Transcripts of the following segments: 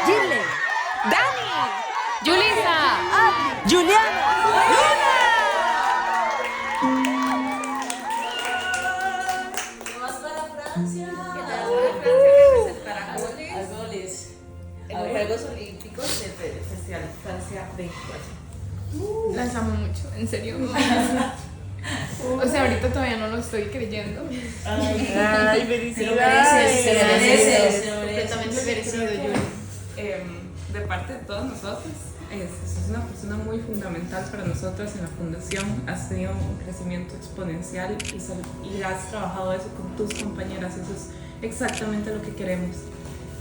Gile, Dani, Yulisa, Juliana, Luna. Vamos para Francia. Para goles. En los Juegos Olímpicos del Festival Francia 24. las amo mucho, en serio. O sea, ahorita todavía no lo estoy creyendo. Ay, felicidades. Se lo merece. Completamente merecido, Yuli. De parte de todos nosotros, es una persona muy fundamental para nosotros en la fundación. Has tenido un crecimiento exponencial y has trabajado eso con tus compañeras. Eso es exactamente lo que queremos.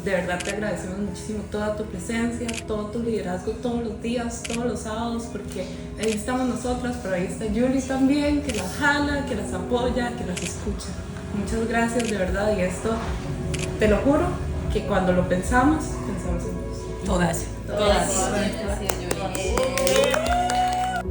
De verdad te agradecemos muchísimo toda tu presencia, todo tu liderazgo todos los días, todos los sábados, porque ahí estamos nosotras, pero ahí está Yuli también, que las jala, que las apoya, que las escucha. Muchas gracias, de verdad, y esto, te lo juro, que cuando lo pensamos en vos. Todas.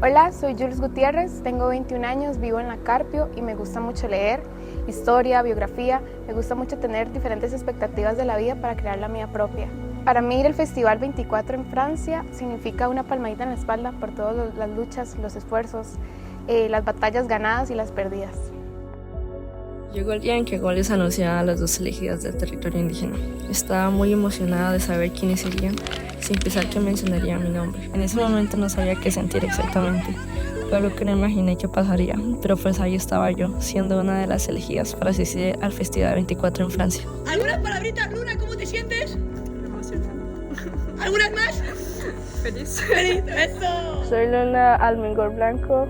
Hola, soy Jules Gutiérrez, tengo 21 años, vivo en la Carpio y me gusta mucho leer historia, biografía. Me gusta mucho tener diferentes expectativas de la vida para crear la mía propia. Para mí ir al Festival 24 en Francia significa una palmadita en la espalda por todas las luchas, los esfuerzos, las batallas ganadas y las perdidas. Llegó el día en que Goles anunciaba a las dos elegidas del territorio indígena. Estaba muy emocionada de saber quiénes irían, sin pensar que mencionarían mi nombre. En ese momento no sabía qué sentir exactamente, pero que no imaginé que pasaría. Pero pues ahí estaba yo, siendo una de las elegidas para asistir al Festival 24 en Francia. ¿Algunas palabritas, Luna? ¿Cómo te sientes? Emocionada. ¿Algunas más? Feliz. ¡Feliz! ¡Eso! Soy Luna Almengor Blanco,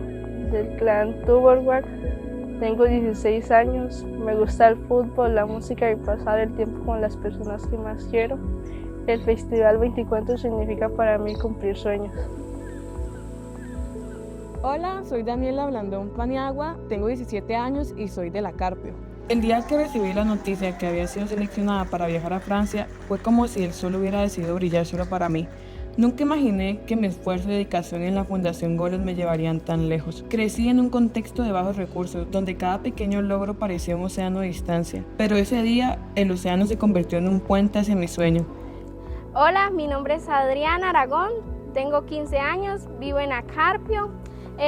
del clan Tuborwak. Tengo 16 años, me gusta el fútbol, la música y pasar el tiempo con las personas que más quiero. El Festival 24 significa para mí cumplir sueños. Hola, soy Daniela Blandón Paniagua, tengo 17 años y soy de la Carpio. El día que recibí la noticia que había sido seleccionada para viajar a Francia, fue como si el sol hubiera decidido brillar solo para mí. Nunca imaginé que mi esfuerzo y dedicación en la Fundación Goles me llevarían tan lejos. Crecí en un contexto de bajos recursos, donde cada pequeño logro parecía un océano de distancia. Pero ese día, el océano se convirtió en un puente hacia mi sueño. Hola, mi nombre es Adriana Aragón, tengo 15 años, vivo en Acarpio.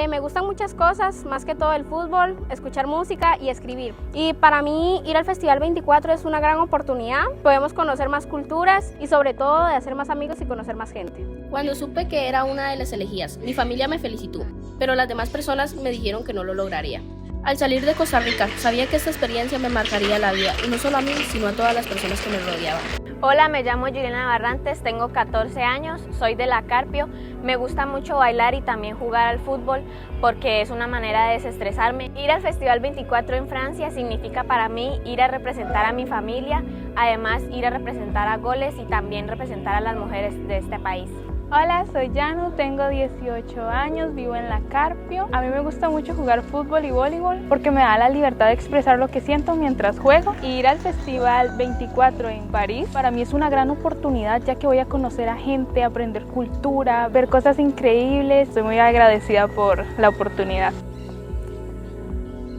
Me gustan muchas cosas, más que todo el fútbol, escuchar música y escribir. Y para mí ir al Festival 24 es una gran oportunidad. Podemos conocer más culturas y sobre todo de hacer más amigos y conocer más gente. Cuando supe que era una de las elegidas, mi familia me felicitó, pero las demás personas me dijeron que no lo lograría. Al salir de Costa Rica, sabía que esta experiencia me marcaría la vida, y no solo a mí, sino a todas las personas que me rodeaban. Hola, me llamo Juliana Barrantes, tengo 14 años, soy de la Carpio. Me gusta mucho bailar y también jugar al fútbol porque es una manera de desestresarme. Ir al Festival 24 en Francia significa para mí ir a representar a mi familia, además ir a representar a Goles y también representar a las mujeres de este país. Hola, soy Yanu, tengo 18 años, vivo en la Carpio. A mí me gusta mucho jugar fútbol y voleibol porque me da la libertad de expresar lo que siento mientras juego. Y ir al Festival 24 en París para mí es una gran oportunidad, ya que voy a conocer a gente, aprender cultura, ver cosas increíbles. Estoy muy agradecida por la oportunidad.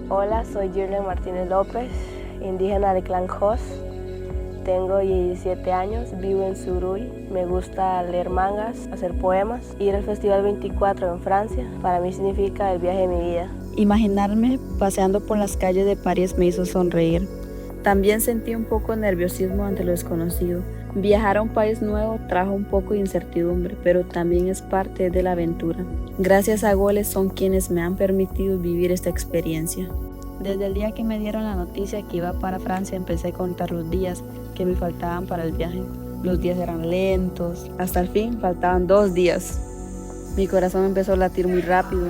Hola, soy Yurlen Martínez López, indígena del clan Jos. Tengo 17 años, vivo en Suruy, me gusta leer mangas, hacer poemas. Ir al Festival 24 en Francia para mí significa el viaje de mi vida. Imaginarme paseando por las calles de París me hizo sonreír. También sentí un poco de nerviosismo ante lo desconocido, Viajar a un país nuevo trajo un poco de incertidumbre, pero también es parte de la aventura. Gracias a goles son quienes me han permitido vivir esta experiencia. Desde el día que me dieron la noticia que iba para Francia, empecé a contar los días que me faltaban para el viaje. Los días eran lentos, hasta el fin faltaban 2 días. Mi corazón empezó a latir muy rápido.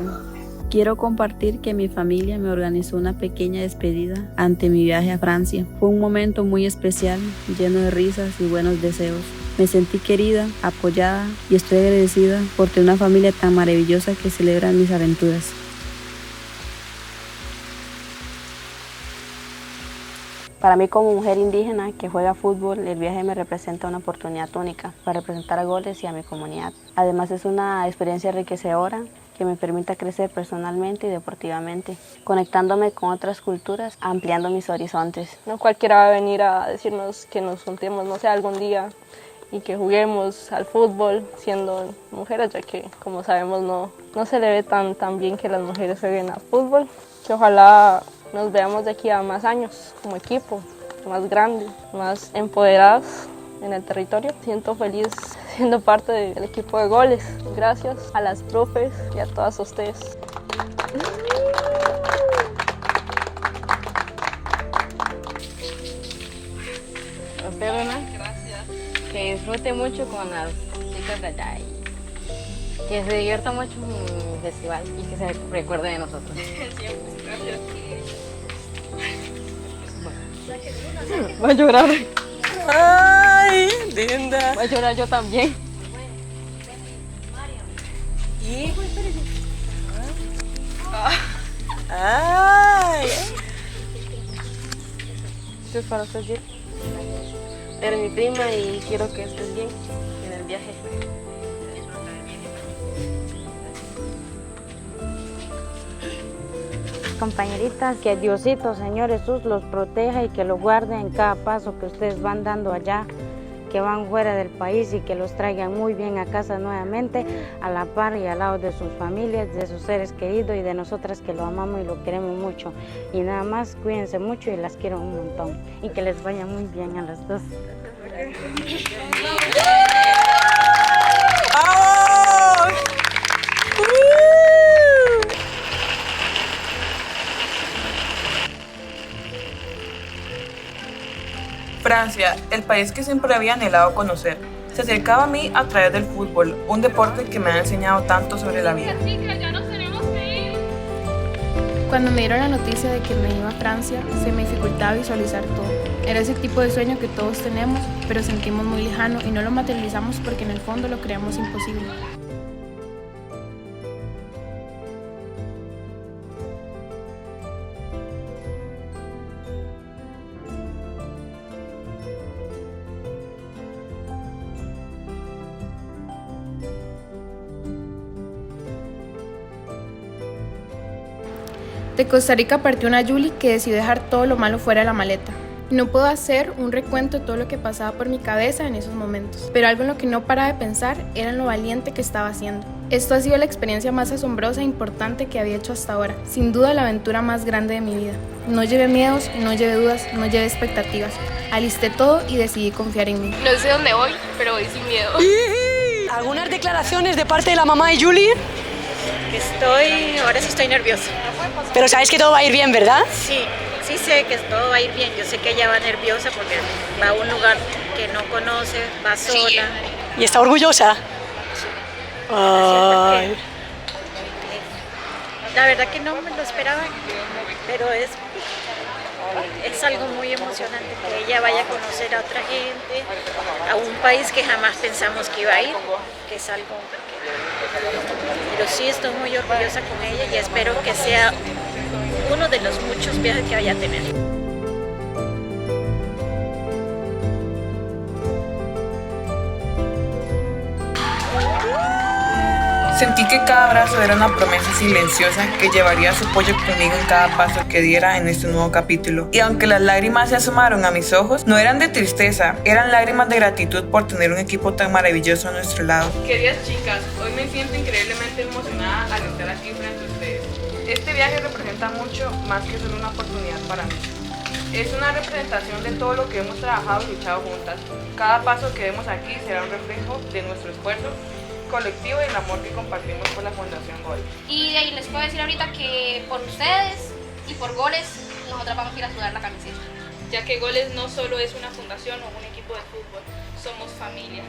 Quiero compartir que mi familia me organizó una pequeña despedida ante mi viaje a Francia. Fue un momento muy especial, lleno de risas y buenos deseos. Me sentí querida, apoyada y estoy agradecida por tener una familia tan maravillosa que celebra mis aventuras. Para mí, como mujer indígena que juega fútbol, el viaje me representa una oportunidad única para representar a Goles y a mi comunidad. Además, es una experiencia enriquecedora que me permite crecer personalmente y deportivamente, conectándome con otras culturas, ampliando mis horizontes. No cualquiera va a venir a decirnos que nos juntemos, no sé, algún día y que juguemos al fútbol siendo mujeres, ya que, como sabemos, no se le ve tan bien que las mujeres jueguen al fútbol, que ojalá nos veamos de aquí a más años como equipo, más grande, más empoderados en el territorio. Siento feliz siendo parte del equipo de Goles. Gracias a las profes y a todas ustedes. Usted, Luna, que disfrute mucho con las chicas de allá y que se divierta mucho en el festival y que se recuerde de nosotros. Voy a llorar. ¡Ay, linda! Voy a llorar yo también. ¿Y? ¡Ay! Esto es para usted, Jill. Eres mi prima y quiero que estés bien en el viaje. Compañeritas, que Diosito, Señor Jesús, los proteja y que los guarde en cada paso que ustedes van dando allá, que van fuera del país y que los traigan muy bien a casa nuevamente, a la par y al lado de sus familias, de sus seres queridos y de nosotras que lo amamos y lo queremos mucho. Y nada más, cuídense mucho y las quiero un montón. Y que les vaya muy bien a las dos. Francia, el país que siempre había anhelado conocer, se acercaba a mí a través del fútbol, un deporte que me ha enseñado tanto sobre la vida. Cuando me dieron la noticia de que me iba a Francia, se me dificultaba visualizar todo. Era ese tipo de sueño que todos tenemos, pero sentimos muy lejano y no lo materializamos porque en el fondo lo creamos imposible. De Costa Rica partió una Yuli que decidió dejar todo lo malo fuera de la maleta. No puedo hacer un recuento de todo lo que pasaba por mi cabeza en esos momentos, pero algo en lo que no paraba de pensar era en lo valiente que estaba haciendo. Esto ha sido la experiencia más asombrosa e importante que había hecho hasta ahora, sin duda la aventura más grande de mi vida. No llevé miedos, no llevé dudas, no llevé expectativas. Alisté todo y decidí confiar en mí. No sé dónde voy, pero voy sin miedo. ¿Algunas declaraciones de parte de la mamá de Julie? Ahora sí estoy nerviosa. Pero sabes que todo va a ir bien, ¿verdad? Sí sé que todo va a ir bien. Yo sé que ella va nerviosa porque va a un lugar que no conoce, va sola. Sí. ¿Y está orgullosa? Ay. La verdad que no me lo esperaba, pero es algo muy emocionante que ella vaya a conocer a otra gente, a un país que jamás pensamos que iba a ir, que es algo... Pero sí estoy muy orgullosa con ella y espero que sea uno de los muchos viajes que vaya a tener. Sentí que cada abrazo era una promesa silenciosa que llevaría su apoyo conmigo en cada paso que diera en este nuevo capítulo. Y aunque las lágrimas se asomaron a mis ojos, no eran de tristeza, eran lágrimas de gratitud por tener un equipo tan maravilloso a nuestro lado. Queridas chicas, hoy me siento increíblemente emocionada al estar aquí frente a ustedes. Este viaje representa mucho más que solo una oportunidad para mí. Es una representación de todo lo que hemos trabajado y luchado juntas. Cada paso que vemos aquí será un reflejo de nuestro esfuerzo colectivo y el amor que compartimos con la Fundación Gol. Y de ahí les puedo decir ahorita que por ustedes y por Goles, nosotras vamos a ir a sudar la camiseta. Ya que Goles no solo es una fundación o un equipo de fútbol, somos familia.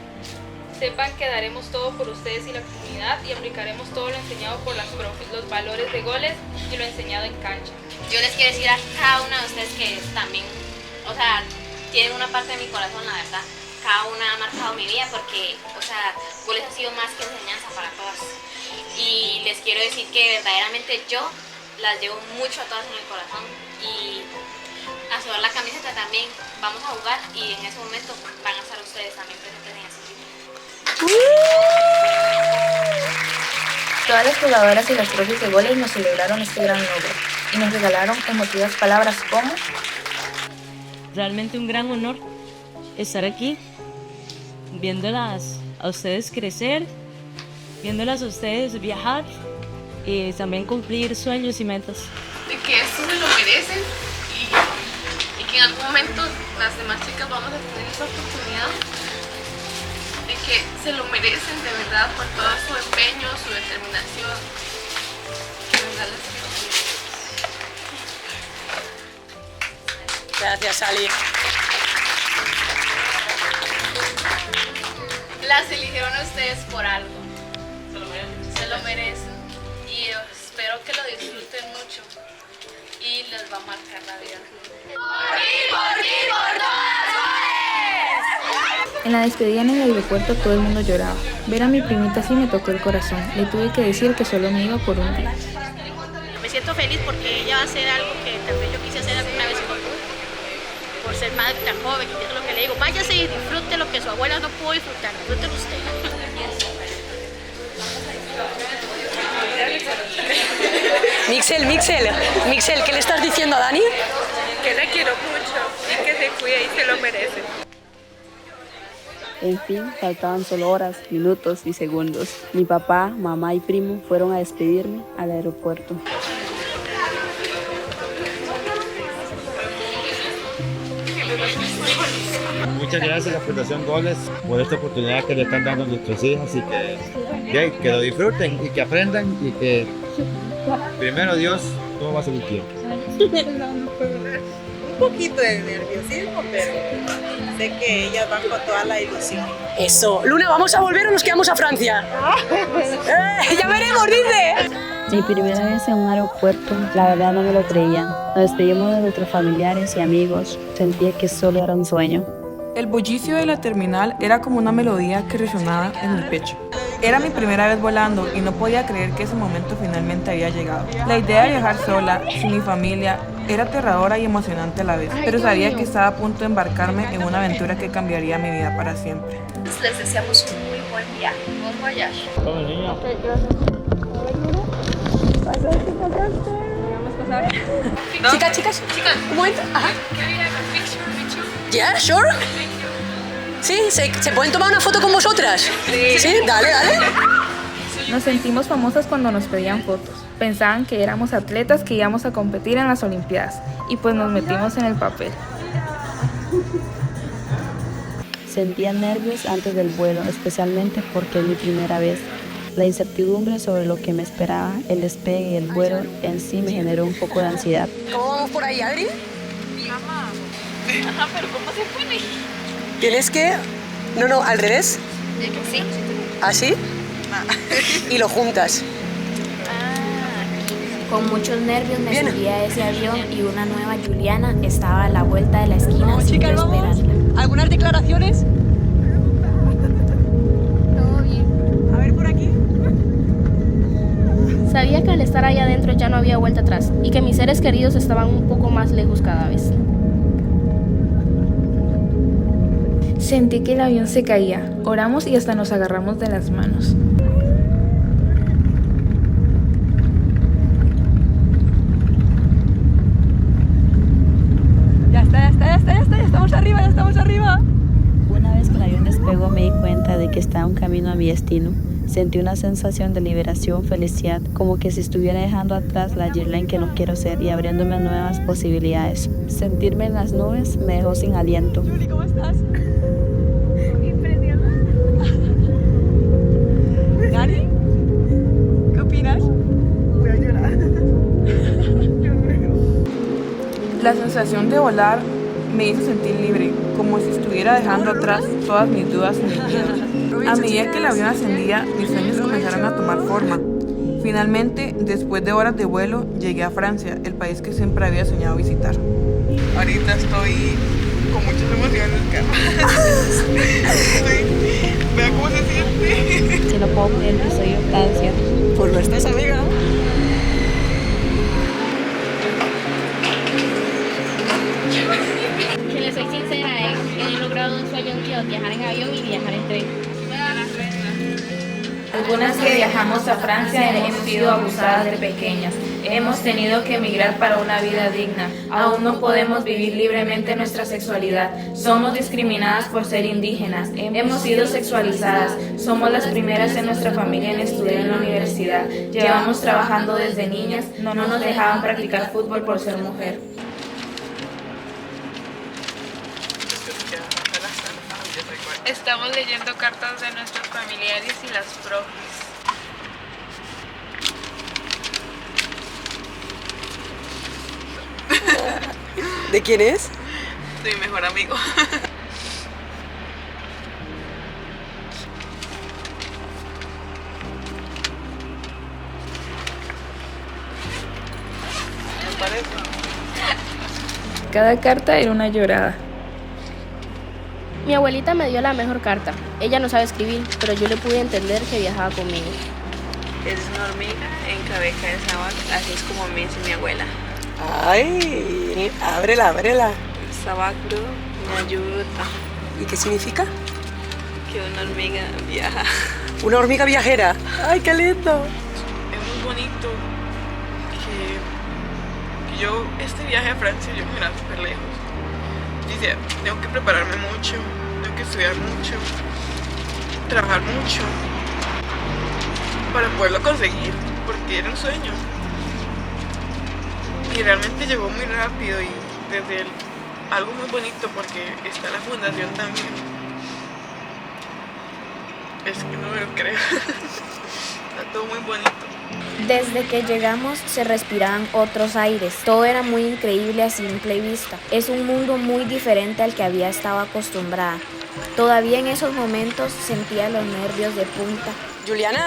Sepan que daremos todo por ustedes y la comunidad y aplicaremos todo lo enseñado por las profes, los valores de Goles y lo enseñado en cancha. Yo les quiero decir a cada una de ustedes que también, o sea, tienen una parte de mi corazón, la verdad. Cada una ha marcado mi vida porque, o sea, Goles ha sido más que enseñanza para todas. Y les quiero decir que verdaderamente yo las llevo mucho a todas en el corazón y a sudar la camiseta también. Vamos a jugar y en ese momento van a estar ustedes también presentes en ese sitio. Todas las jugadoras y las profes de Goles nos celebraron este gran logro y nos regalaron emotivas palabras como: realmente un gran honor estar aquí, viéndolas a ustedes crecer, viéndolas a ustedes viajar y también cumplir sueños y metas. De que esto se lo merecen y que en algún momento las demás chicas vamos a tener esa oportunidad, de que se lo merecen de verdad por todo su empeño, su determinación. De verdad les quiero. Gracias, Ali. Las eligieron a ustedes por algo. Se lo merecen. Y espero que lo disfruten mucho. Y les va a marcar la vida. En la despedida en el aeropuerto todo el mundo lloraba. Ver a mi primita así me tocó el corazón. Le tuve que decir que solo me iba por un día. Me siento feliz porque ella va a hacer algo que también yo quise hacer alguna vez y no pude. Por ser madre tan joven, y eso es lo que le digo. Váyase y disfrute lo que su abuela no pudo disfrutar. Disfrútelo usted. Mixel, ¿qué le estás diciendo a Dani? Que la quiero mucho y que se cuide y se lo merece. En fin, faltaban solo horas, minutos y segundos. Mi papá, mamá y primo fueron a despedirme al aeropuerto. Muchas gracias a la Fundación Goles por esta oportunidad que le están dando a nuestros hijos y que lo disfruten y que aprendan y que primero Dios todo va a salir bien. Un poquito de nerviosismo, pero sé que ellas van con toda la ilusión. Eso. Luna, ¿vamos a volver o nos quedamos a Francia? ¡Ya veremos, dice! Mi primera vez en un aeropuerto, la verdad no me lo creía. Nos despedimos de nuestros familiares y amigos. Sentía que solo era un sueño. El bullicio de la terminal era como una melodía que resonaba en mi pecho. Era mi primera vez volando y no podía creer que ese momento finalmente había llegado. La idea de viajar sola, sin mi familia, era aterradora y emocionante a la vez, pero sabía que estaba a punto de embarcarme en una aventura que cambiaría mi vida para siempre. Les deseamos un muy buen viaje. Buen voyage. Todo niño. Chicas, un momento. Ajá. Yeah, sure. Sí, ¿se pueden tomar una foto con vosotras? Sí, dale. Nos sentimos famosas cuando nos pedían fotos. Pensaban que éramos atletas que íbamos a competir en las Olimpiadas y pues nos metimos en el papel. Sentía nervios antes del vuelo, especialmente porque es mi primera vez. La incertidumbre sobre lo que me esperaba, el despegue y el vuelo en sí me generó un poco de ansiedad. ¿Cómo vamos por ahí, Adri? Mamá. Ajá, pero ¿cómo se pone? Tienes que... No, al revés. Sí. ¿Así? Y lo juntas. Con muchos nervios me subí a ese avión y una nueva Juliana estaba a la vuelta de la esquina sin yo esperarla. ¿Algunas declaraciones? Todo bien. A ver, por aquí. Sabía que al estar allá adentro ya no había vuelta atrás y que mis seres queridos estaban un poco más lejos cada vez. Sentí que el avión se caía. Oramos y hasta nos agarramos de las manos. Ya estamos arriba. Una vez que el avión despegó me di cuenta de que estaba en camino a mi destino. Sentí una sensación de liberación, felicidad, como que si estuviera dejando atrás la Ghislaine que no quiero ser y abriéndome nuevas posibilidades. Sentirme en las nubes me dejó sin aliento. ¿Cómo estás? ¿Dani? ¿Qué opinas? Voy a llorar. La sensación de volar me hizo sentir libre, como si estuviera dejando atrás todas mis dudas y mis miedos. A medida que el avión ascendía, mis sueños comenzaron a tomar forma. Finalmente, después de horas de vuelo, llegué a Francia, el país que siempre había soñado visitar. Ahorita estoy con muchas emociones, Vea cómo se siente. Si no puedo creer que soy Octavia. Pues no estás, amiga. Si les soy sincera, he logrado un sueño que es viajar en avión y viajar en tren. Algunas que viajamos a Francia hemos sido abusadas de pequeñas. Hemos tenido que emigrar para una vida digna. Aún no podemos vivir libremente nuestra sexualidad. Somos discriminadas por ser indígenas. Hemos sido sexualizadas. Somos las primeras en nuestra familia en estudiar en la universidad. Llevamos trabajando desde niñas. No nos dejaban practicar fútbol por ser mujer. Estamos leyendo cartas de nuestros familiares y las profes. ¿De quién es? De mi mejor amigo. ¿Me parece? Cada carta era una llorada. Mi abuelita me dio la mejor carta. Ella no sabe escribir, pero yo le pude entender que viajaba conmigo. Es una hormiga en cabeza de sabac, así es como me dice mi abuela. Ay, ábrela, ábrela. Sabac me ayuda. ¿Y qué significa? Que una hormiga viaja. Una hormiga viajera. Ay, qué lindo. Es muy bonito que yo, este viaje a Francia, yo me iba súper lejos. Dice, tengo que prepararme mucho, tengo que estudiar mucho, trabajar mucho para poderlo conseguir, porque era un sueño. Y realmente llegó muy rápido y desde algo muy bonito, porque está la fundación también. Es que no me lo creo. Está todo muy bonito. Desde que llegamos se respiraban otros aires. Todo era muy increíble a simple vista. Es un mundo muy diferente al que había estado acostumbrada. Todavía en esos momentos sentía los nervios de punta. Juliana,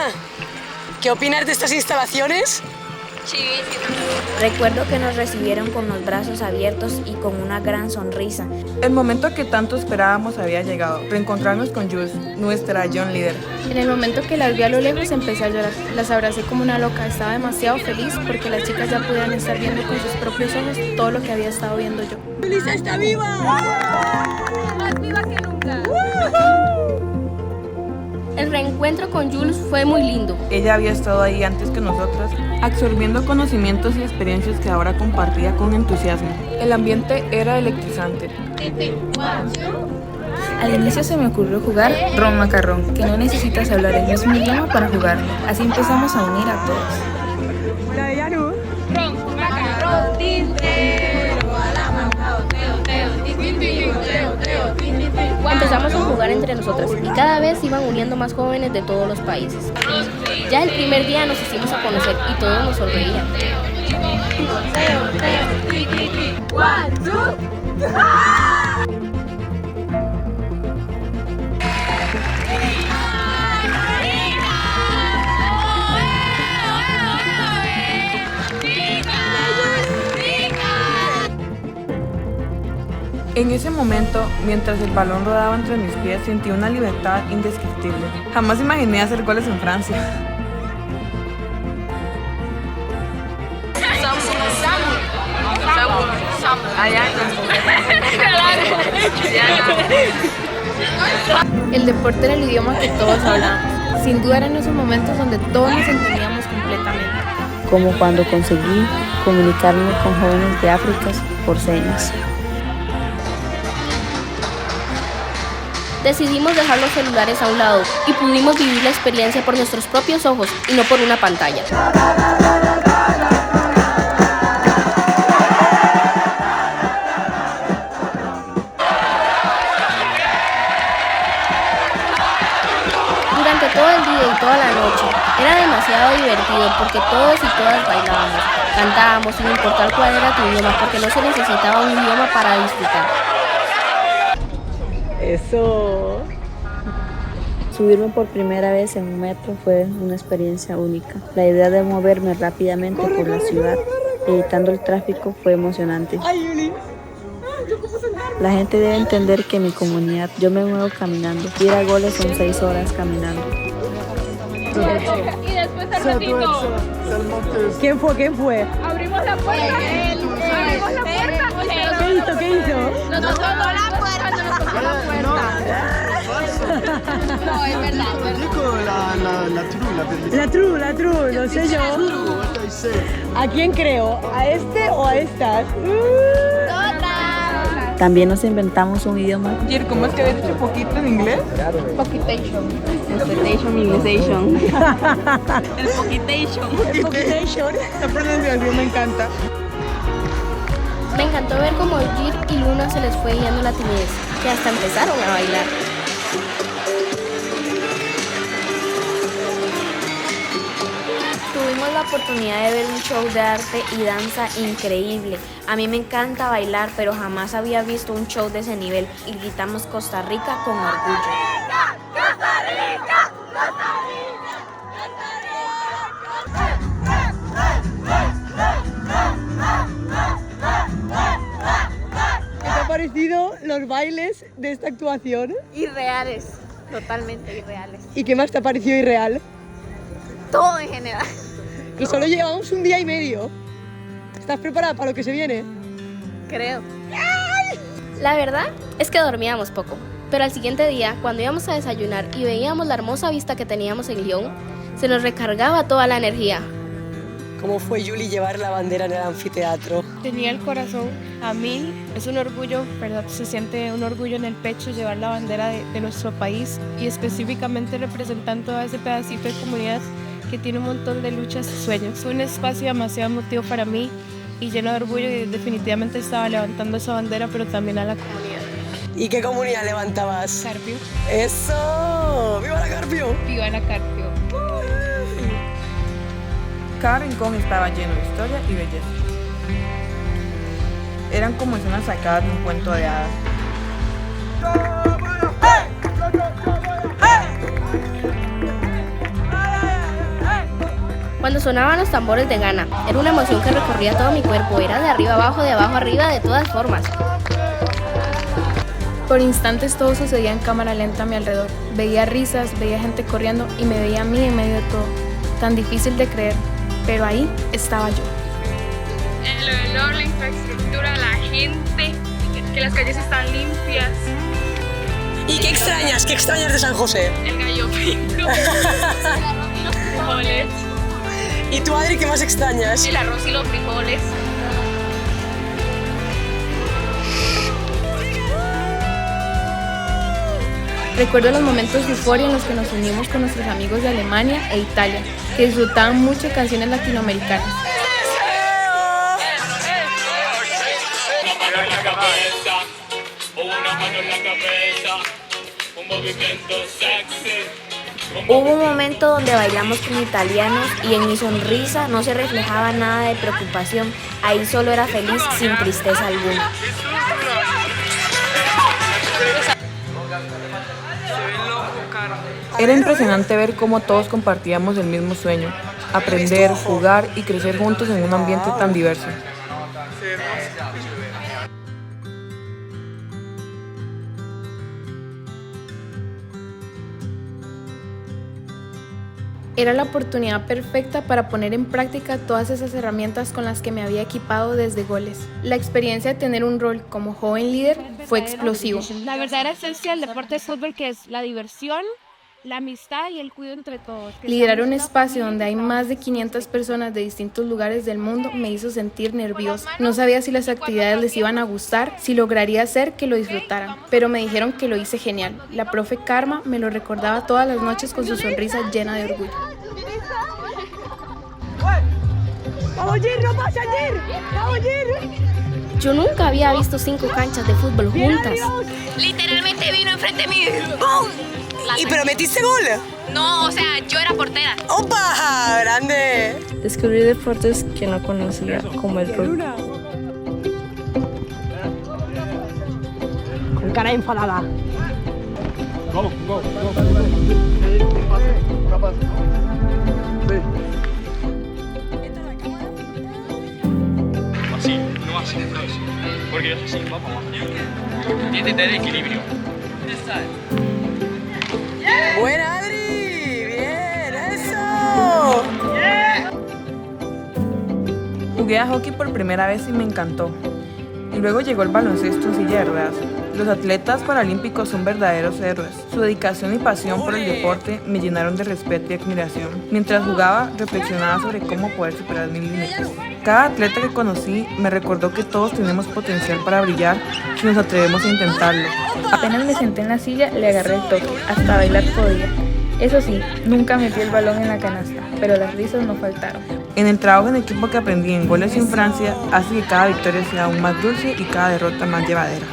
¿qué opinas de estas instalaciones? Recuerdo que nos recibieron con los brazos abiertos y con una gran sonrisa. El momento que tanto esperábamos había llegado. Reencontrarnos con Jules, nuestra Young Leader. En el momento que las vi a lo lejos empecé a llorar. Las abracé como una loca. Estaba demasiado feliz porque las chicas ya pudieran estar viendo con sus propios ojos todo lo que había estado viendo yo. ¡Melissa está viva! ¡Más viva que nunca! El reencuentro con Jules fue muy lindo. Ella había estado ahí antes que nosotras, absorbiendo conocimientos y experiencias que ahora compartía con entusiasmo. El ambiente era electrizante. Al inicio se me ocurrió jugar Ron Macarrón, que no necesitas hablar el mismo idioma para jugarlo. Así empezamos a unir a todos. Hola, Yaru. Ron, macarrón, tintero, Empezamos a jugar entre nosotras y cada vez iban uniendo más jóvenes de todos los países. Ya el primer día nos hicimos a conocer y todos nos sonreían. En ese momento, mientras el balón rodaba entre mis pies, sentí una libertad indescriptible. Jamás imaginé hacer goles en Francia. El deporte era el idioma que todos hablábamos. Sin duda eran esos momentos donde todos nos entendíamos completamente. Como cuando conseguí comunicarme con jóvenes de África por señas. Decidimos dejar los celulares a un lado y pudimos vivir la experiencia por nuestros propios ojos y no por una pantalla. Durante todo el día y toda la noche era demasiado divertido porque todos y todas bailábamos, cantábamos sin importar cuál era tu idioma porque no se necesitaba un idioma para disfrutar. Eso. Subirme por primera vez en un metro fue una experiencia única. La idea de moverme rápidamente por la ciudad, evitando el tráfico, fue emocionante. La gente debe entender que en mi comunidad yo me muevo caminando. Ir a Goles son 6 horas caminando. Y después al ratito. ¿Quién fue? Abrimos la puerta. Abrimos la puerta. ¿Qué hizo? Nos tocó la puerta. Nos tocó la puerta. No, es verdad. La true, no sé yo. ¿A quién creo? ¿A este o a estas? También nos inventamos un idioma. ¿Y cómo es que habías dicho poquito en inglés? Poquitation. El poquitation. La pronunciación me encanta. Me encantó ver cómo Jir y Luna se les fue guiando la timidez, que hasta empezaron a bailar. Tuvimos la oportunidad de ver un show de arte y danza increíble. A mí me encanta bailar, pero jamás había visto un show de ese nivel y gritamos Costa Rica con orgullo. ¿Qué te ha parecido los bailes de esta actuación? Irreales, totalmente irreales. ¿Y qué más te ha parecido irreal? Todo en general. Y solo llevamos un día y medio. ¿Estás preparada para lo que se viene? Creo. La verdad es que dormíamos poco, pero al siguiente día, cuando íbamos a desayunar y veíamos la hermosa vista que teníamos en Lyon, se nos recargaba toda la energía. ¿Cómo fue, Julie, llevar la bandera en el anfiteatro? Tenía el corazón a 1000, es un orgullo, ¿verdad? Se siente un orgullo en el pecho llevar la bandera de nuestro país y específicamente representando a ese pedacito de comunidad que tiene un montón de luchas y sueños. Fue un espacio demasiado emotivo para mí y lleno de orgullo y definitivamente estaba levantando esa bandera, pero también a la comunidad. ¿Y qué comunidad levantabas? Carpio. ¡Eso! ¡Viva la Carpio! Viva la Carpio. Cada rincón estaba lleno de historia y belleza. Eran como escenas sacadas de un cuento de hadas. Cuando sonaban los tambores de Ghana, era una emoción que recorría todo mi cuerpo, era de arriba abajo, de abajo arriba, de todas formas. Por instantes todo sucedía en cámara lenta a mi alrededor. Veía risas, veía gente corriendo y me veía a mí en medio de todo. Tan difícil de creer, pero ahí estaba yo. El olor, la infraestructura, la gente, que las calles están limpias. ¿Y qué extrañas? ¿Qué extrañas de San José? El gallo pinto, el arroz y los frijoles. ¿Y tú, Adri, qué más extrañas? El arroz y los frijoles. Recuerdo los momentos de euforia en los que nos unimos con nuestros amigos de Alemania e Italia, que disfrutaban mucho de canciones latinoamericanas. Hubo un momento donde bailamos con italianos y en mi sonrisa no se reflejaba nada de preocupación, ahí solo era feliz sin tristeza alguna. Era impresionante ver cómo todos compartíamos el mismo sueño, aprender, jugar y crecer juntos en un ambiente tan diverso. Era la oportunidad perfecta para poner en práctica todas esas herramientas con las que me había equipado desde Goles. La experiencia de tener un rol como joven líder fue explosivo. La verdadera esencia del deporte de fútbol, que es la diversión, la amistad y el cuidado entre todos. Liderar un espacio donde hay más de 500 personas de distintos lugares del mundo me hizo sentir nerviosa. No sabía si las actividades les iban a gustar, si lograría hacer que lo disfrutaran, pero me dijeron que lo hice genial. La profe Karma me lo recordaba todas las noches con su sonrisa llena de orgullo. ¡Vamos, Gir! ¡No pasa, Gir! ¡Vamos, Gir! Yo nunca había visto 5 canchas de fútbol juntas. Literalmente vino enfrente de mí. ¡Bum! ¿Y pero metiste gol? No, o sea, yo era portera. ¡Opa! ¡Grande! Descubrí deportes que no conocía, como el rugby. Con cara enfadada. Go. Así, no así. Porque es así, vamos. Tienes que tener equilibrio. ¡Buena, Adri! ¡Bien! ¡Eso! Jugué a hockey por primera vez y me encantó. Y luego llegó el baloncesto en silla de ruedas. Los atletas paralímpicos son verdaderos héroes. Su dedicación y pasión por el deporte me llenaron de respeto y admiración. Mientras jugaba, reflexionaba sobre cómo poder superar mis límites. Cada atleta que conocí me recordó que todos tenemos potencial para brillar si nos atrevemos a intentarlo. Apenas me senté en la silla, le agarré el toque, hasta bailar podía. Eso sí, nunca metí el balón en la canasta, pero las risas no faltaron. En el trabajo en equipo que aprendí en Goles en Francia hace que cada victoria sea aún más dulce y cada derrota más llevadera.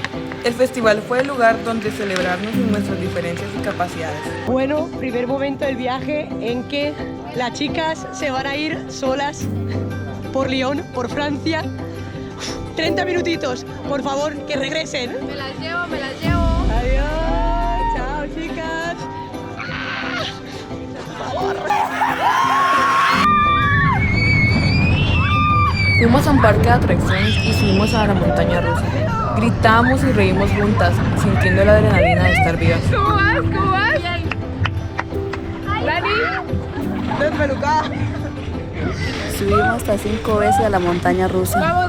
El festival fue el lugar donde celebrarnos en nuestras diferencias y capacidades. Bueno, primer momento del viaje en que las chicas se van a ir solas por Lyon, por Francia. 30 minutitos, por favor, que regresen. Me las llevo. Adiós, chao, chicas. Fuimos a un parque de atracciones y subimos a la montaña rusa. Gritamos y reímos juntas, sintiendo la adrenalina de estar vivas. ¿Cómo vas? Dani, despelucada. Subimos hasta 5 veces a la montaña rusa. Vamos.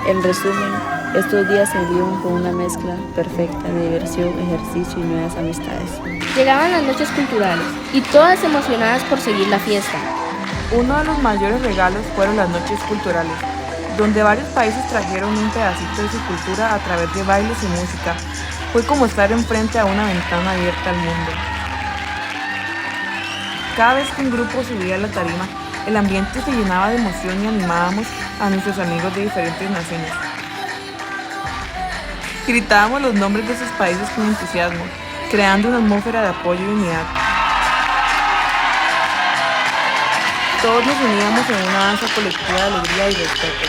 En resumen, estos días se vivieron con una mezcla perfecta de diversión, ejercicio y nuevas amistades. Llegaban las noches culturales y todas emocionadas por seguir la fiesta. Uno de los mayores regalos fueron las noches culturales, donde varios países trajeron un pedacito de su cultura a través de bailes y música. Fue como estar enfrente a una ventana abierta al mundo. Cada vez que un grupo subía a la tarima, el ambiente se llenaba de emoción y animábamos a nuestros amigos de diferentes naciones. Gritábamos los nombres de sus países con entusiasmo, creando una atmósfera de apoyo y unidad. Todos nos uníamos en una danza colectiva de alegría y respeto.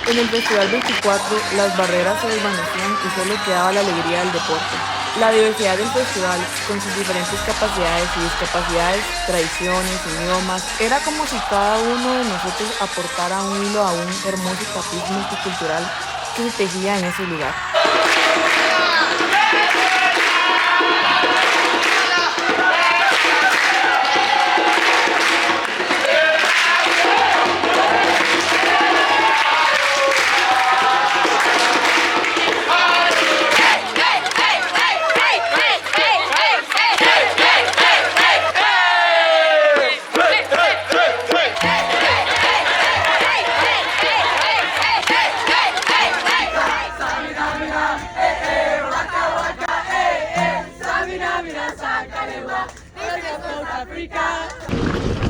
En el Festival 24, las barreras se desvanecían y solo quedaba la alegría del deporte. La diversidad del festival, con sus diferentes capacidades y discapacidades, tradiciones, idiomas, era como si cada uno de nosotros aportara un hilo a un hermoso tapiz multicultural que se tejía en ese lugar.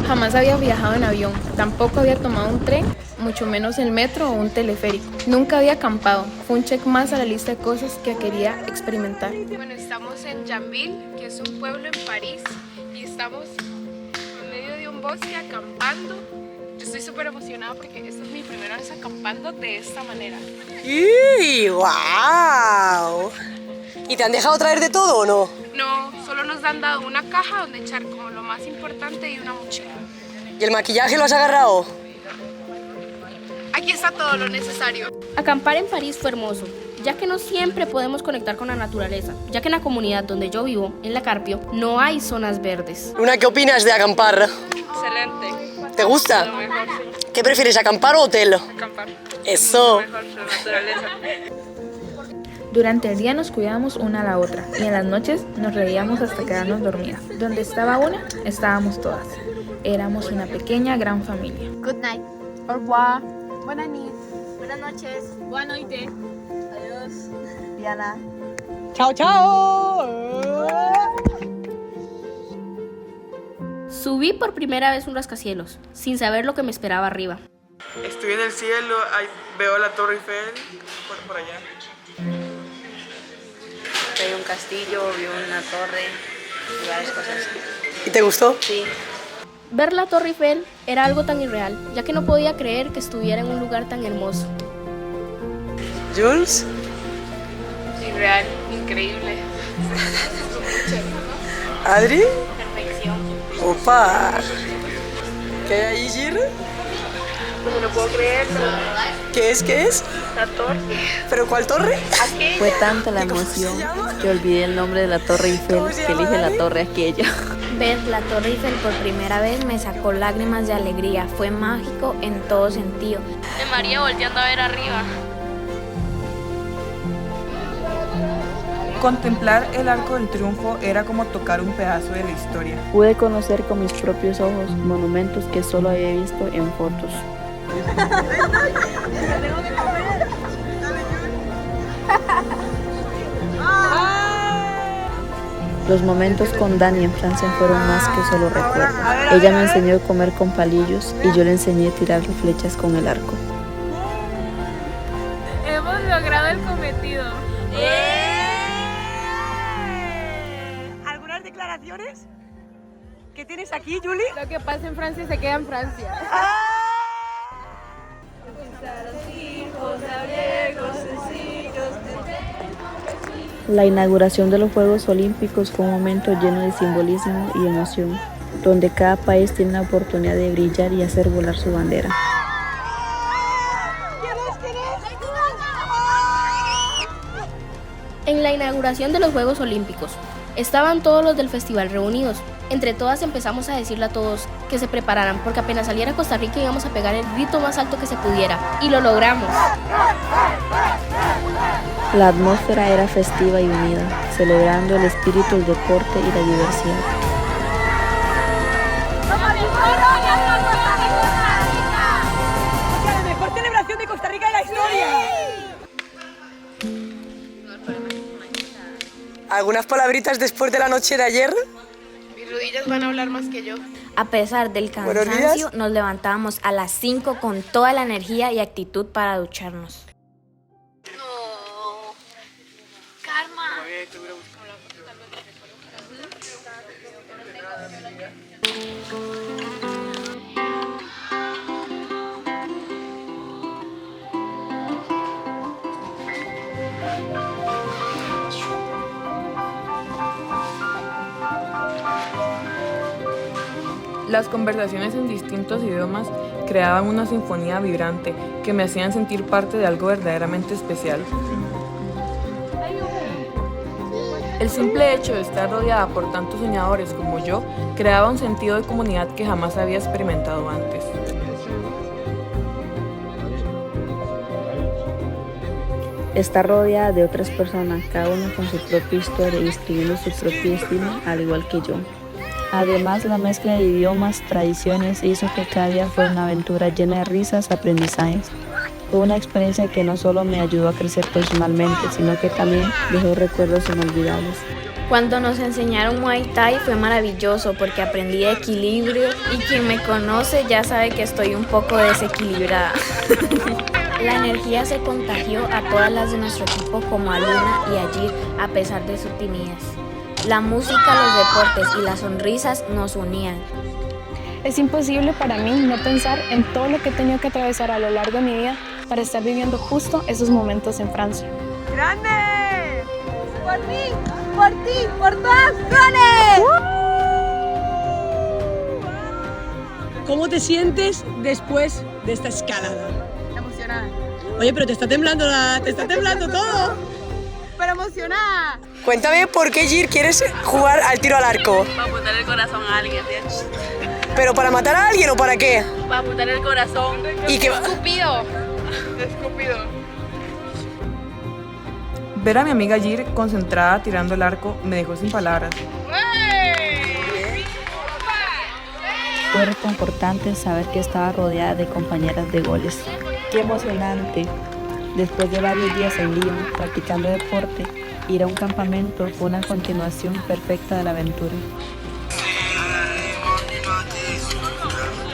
Jamás había viajado en avión, tampoco había tomado un tren, mucho menos el metro o un teleférico. Nunca había acampado, fue un check más a la lista de cosas que quería experimentar. Bueno, estamos en Janville, que es un pueblo en París, y estamos en medio de un bosque acampando. Yo estoy súper emocionada porque esta es mi primera vez acampando de esta manera. ¡Y wow! ¿Y te han dejado traer de todo o no? No, solo nos han dado una caja donde echar como lo más importante y una mochila. ¿Y el maquillaje lo has agarrado? Aquí está todo lo necesario. Acampar en París fue hermoso, ya que no siempre podemos conectar con la naturaleza, ya que en la comunidad donde yo vivo, en La Carpio, no hay zonas verdes. Luna, ¿qué opinas de acampar? Excelente. ¿Te gusta? Lo mejor, sí. ¿Qué prefieres, acampar o hotel? Acampar. Eso. Durante el día nos cuidábamos una a la otra y en las noches nos reíamos hasta quedarnos dormidas. Donde estaba una, estábamos todas. Éramos una pequeña gran familia. Good night. Au revoir. Buenas noches. Buenas noches. Buenas noches. Adiós. Diana. ¡Chao, chao! Subí por primera vez un rascacielos, sin saber lo que me esperaba arriba. Estoy en el cielo, ahí veo la Torre Eiffel, por allá. Hay un castillo, vi una torre y varias cosas. ¿Y te gustó? Sí. Ver la Torre Eiffel era algo tan irreal, ya que no podía creer que estuviera en un lugar tan hermoso. ¿Jules? Irreal, increíble. ¿Adri? Perfección. ¡Opa! ¿Qué hay ahí, Gir? No me lo puedo creer. ¿Qué es? ¿Qué es? La torre. ¿Pero cuál torre? Fue tanta la emoción que olvidé el nombre de la Torre Eiffel que elige la torre aquella. Ver la Torre Eiffel por primera vez me sacó lágrimas de alegría. Fue mágico en todo sentido. De María volteando a ver arriba. Contemplar el Arco del Triunfo era como tocar un pedazo de la historia. Pude conocer con mis propios ojos monumentos que solo había visto en fotos. Los momentos con Dani en Francia fueron más que solo recuerdos. Ella me enseñó a comer con palillos y yo le enseñé a tirar flechas con el arco. Hemos logrado el cometido. ¿Algunas declaraciones? ¿Qué tienes aquí, Julie? Lo que pasa en Francia se queda en Francia. La inauguración de los Juegos Olímpicos fue un momento lleno de simbolismo y emoción, donde cada país tiene la oportunidad de brillar y hacer volar su bandera. En la inauguración de los Juegos Olímpicos, estaban todos los del festival reunidos. Entre todas empezamos a decirle a todos que se prepararan, porque apenas saliera Costa Rica íbamos a pegar el grito más alto que se pudiera. Y lo logramos. La atmósfera era festiva y unida, celebrando el espíritu del deporte y la diversidad. ¡La mejor celebración de Costa Rica de la historia! ¿Algunas palabritas después de la noche de ayer? Mis rodillas van a hablar más que yo. A pesar del cansancio, nos levantábamos a las 5 con toda la energía y actitud para ducharnos. Las conversaciones en distintos idiomas creaban una sinfonía vibrante que me hacían sentir parte de algo verdaderamente especial. El simple hecho de estar rodeada por tantos soñadores como yo creaba un sentido de comunidad que jamás había experimentado antes. Estar rodeada de otras personas, cada una con su propia historia y escribiendo su propio destino, al igual que yo. Además, la mezcla de idiomas, tradiciones, hizo que cada día fuera una aventura llena de risas, aprendizajes. Fue una experiencia que no solo me ayudó a crecer personalmente, sino que también dejó recuerdos inolvidables. Cuando nos enseñaron Muay Thai fue maravilloso porque aprendí equilibrio y quien me conoce ya sabe que estoy un poco desequilibrada. La energía se contagió a todas las de nuestro equipo como a Luna y a Gir a pesar de su timidez. La música, los deportes y las sonrisas nos unían. Es imposible para mí no pensar en todo lo que he tenido que atravesar a lo largo de mi vida para estar viviendo justo esos momentos en Francia. ¡Grande! ¡Por mí! ¡Por ti! ¡Por todas goles! ¿Cómo te sientes después de esta escalada? Emocionada. Oye, pero te está temblando todo. Pero emocionada. Cuéntame por qué, Gir, quieres jugar al tiro al arco. Para apuntar el corazón a alguien, ¿sí? ¿Pero para matar a alguien o para qué? Para apuntar el corazón. ¿Y qué? Cupido. Estúpido. Ver a mi amiga Gir concentrada tirando el arco me dejó sin palabras. Fue reconfortante saber que estaba rodeada de compañeras de goles. ¡Qué emocionante! Después de varios días en Lyon practicando deporte, ir a un campamento fue una continuación perfecta de la aventura.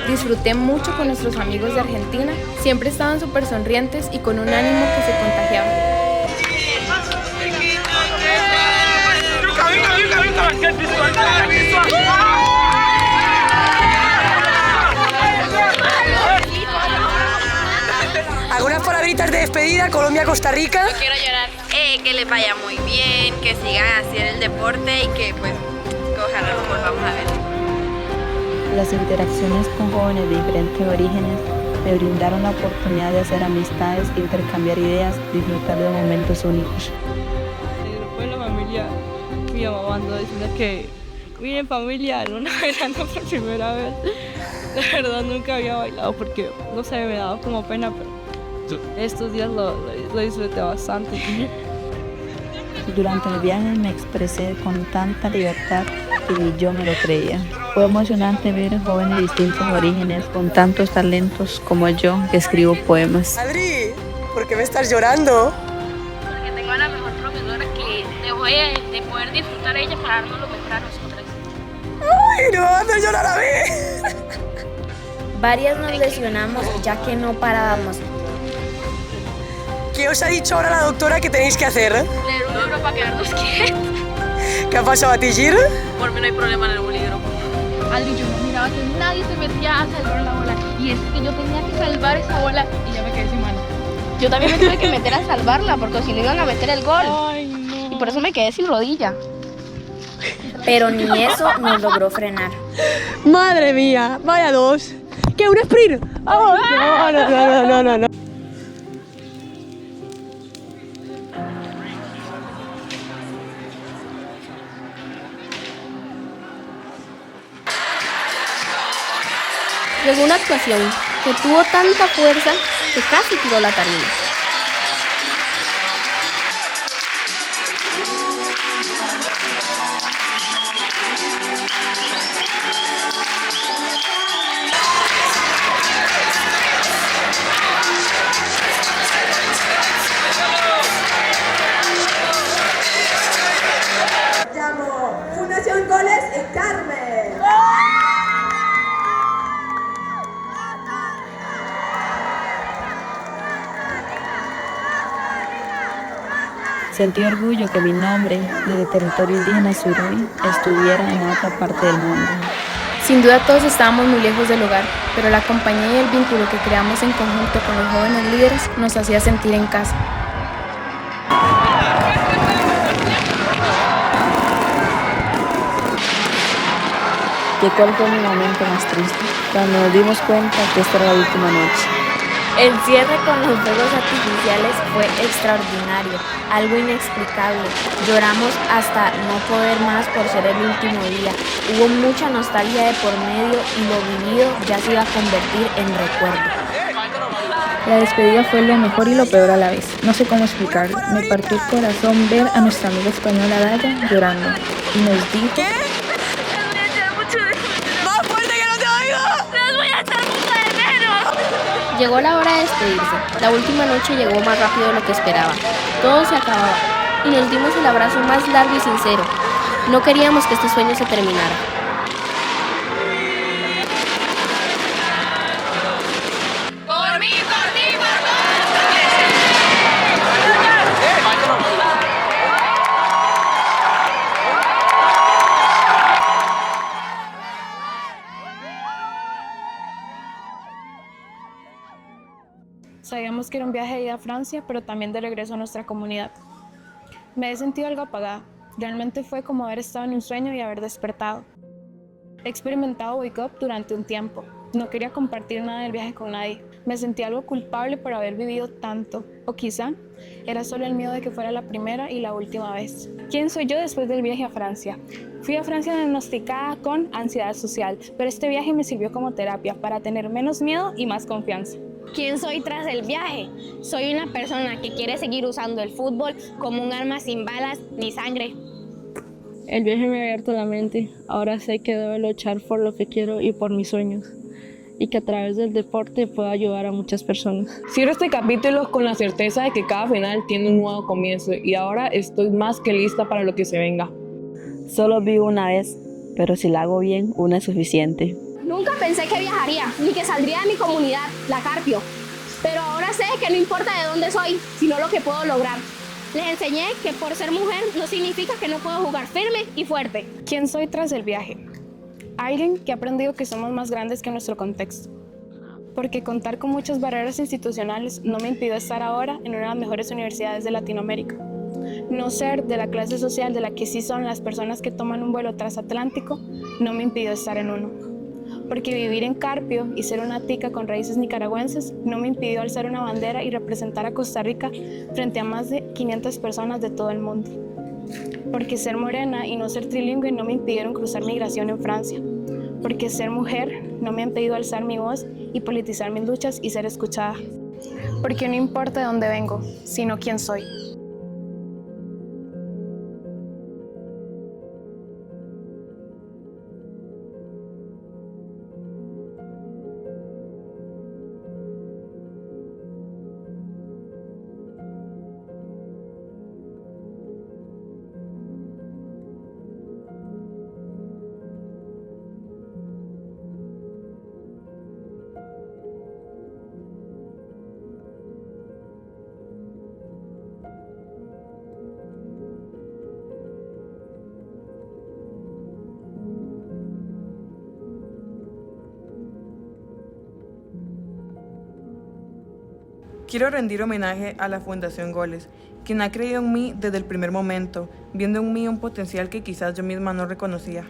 Disfruté mucho con nuestros amigos de Argentina, siempre estaban súper sonrientes y con un ánimo que se contagiaba. ¿Algunas palabritas de despedida, Colombia-Costa Rica? No quiero llorar. Que les vaya muy bien, que sigan así en el deporte y que pues ojalá nos volvamos a ver. Las interacciones con jóvenes de diferentes orígenes me brindaron la oportunidad de hacer amistades, intercambiar ideas, disfrutar de momentos únicos. El grupo de la familia, mi mamá mandó diciendo que miren familia, Luna bailando por primera vez. La verdad nunca había bailado porque, no sé, me daba como pena, pero estos días lo disfruté bastante. Durante el viaje me expresé con tanta libertad que ni yo me lo creía. Fue emocionante ver jóvenes de distintos orígenes con tantos talentos como yo que escribo poemas. Adri, ¿por qué me estás llorando? Porque tengo a la mejor profesora que dejó de poder disfrutar ella para darnos lo mejor a nosotras. ¡Ay, no me vas a hacer llorar a mí! Varias nos lesionamos ya que no parábamos. ¿Qué os ha dicho ahora la doctora que tenéis que hacer? Leer un libro para quedarnos quietos. ¿Qué ha pasado a ti, Gir? Por mí no hay problema en el libro. Aldi, yo no miraba que nadie se metía a salvar la bola. Y es que yo tenía que salvar esa bola y ya me quedé sin mano. Yo también me tuve que meter a salvarla porque si no iban a meter el gol. Ay, no. Y por eso me quedé sin rodilla. Pero ni eso nos logró frenar. ¡Madre mía! ¡Vaya dos! ¿Qué, un sprint? ¡Oh, no! Llegó una actuación que tuvo tanta fuerza que casi tiró la tarima. Llamo Fundación Goles en Carmen. Sentí orgullo que mi nombre, desde territorio indígena Suroy, estuviera en otra parte del mundo. Sin duda todos estábamos muy lejos del hogar, pero la compañía y el vínculo que creamos en conjunto con los jóvenes líderes nos hacía sentir en casa. ¿Y cuál fue mi momento más triste? Cuando nos dimos cuenta que esta era la última noche. El cierre con los fuegos artificiales fue extraordinario, algo inexplicable. Lloramos hasta no poder más por ser el último día. Hubo mucha nostalgia de por medio y lo vivido ya se iba a convertir en recuerdo. La despedida fue lo mejor y lo peor a la vez. No sé cómo explicarlo. Me partió el corazón ver a nuestra amiga española Daya llorando. Y nos dijo... ¡Más fuerte que no te oigo! ¡Les voy a echar mucho de menos! Llegó la hora de despedirse. La última noche llegó más rápido de lo que esperaba. Todo se acababa y nos dimos el abrazo más largo y sincero. No queríamos que este sueño se terminara. ¡Por mí, por ti, por todos! Sabíamos que era un viaje de ida a Francia, pero también de regreso a nuestra comunidad. Me he sentido algo apagada. Realmente fue como haber estado en un sueño y haber despertado. He experimentado Wake Up durante un tiempo. No quería compartir nada del viaje con nadie. Me sentí algo culpable por haber vivido tanto. O quizá era solo el miedo de que fuera la primera y la última vez. ¿Quién soy yo después del viaje a Francia? Fui a Francia diagnosticada con ansiedad social, pero este viaje me sirvió como terapia para tener menos miedo y más confianza. ¿Quién soy tras el viaje? Soy una persona que quiere seguir usando el fútbol como un arma sin balas ni sangre. El viaje me ha abierto la mente. Ahora sé que debo luchar por lo que quiero y por mis sueños. Y que a través del deporte puedo ayudar a muchas personas. Cierro este capítulo con la certeza de que cada final tiene un nuevo comienzo y ahora estoy más que lista para lo que se venga. Solo vivo una vez, pero si la hago bien, una es suficiente. Nunca pensé que viajaría, ni que saldría de mi comunidad, la Carpio. Pero ahora sé que no importa de dónde soy, sino lo que puedo lograr. Les enseñé que por ser mujer no significa que no puedo jugar firme y fuerte. ¿Quién soy tras el viaje? Alguien que ha aprendido que somos más grandes que nuestro contexto. Porque contar con muchas barreras institucionales no me impidió estar ahora en una de las mejores universidades de Latinoamérica. No ser de la clase social de la que sí son las personas que toman un vuelo transatlántico no me impidió estar en uno. Porque vivir en Carpio y ser una tica con raíces nicaragüenses no me impidió alzar una bandera y representar a Costa Rica frente a más de 500 personas de todo el mundo. Porque ser morena y no ser trilingüe no me impidieron cruzar migración en Francia. Porque ser mujer no me ha impedido alzar mi voz y politizar mis luchas y ser escuchada. Porque no importa de dónde vengo, sino quién soy. Quiero rendir homenaje a la Fundación Goles, quien ha creído en mí desde el primer momento, viendo en mí un potencial que quizás yo misma no reconocía.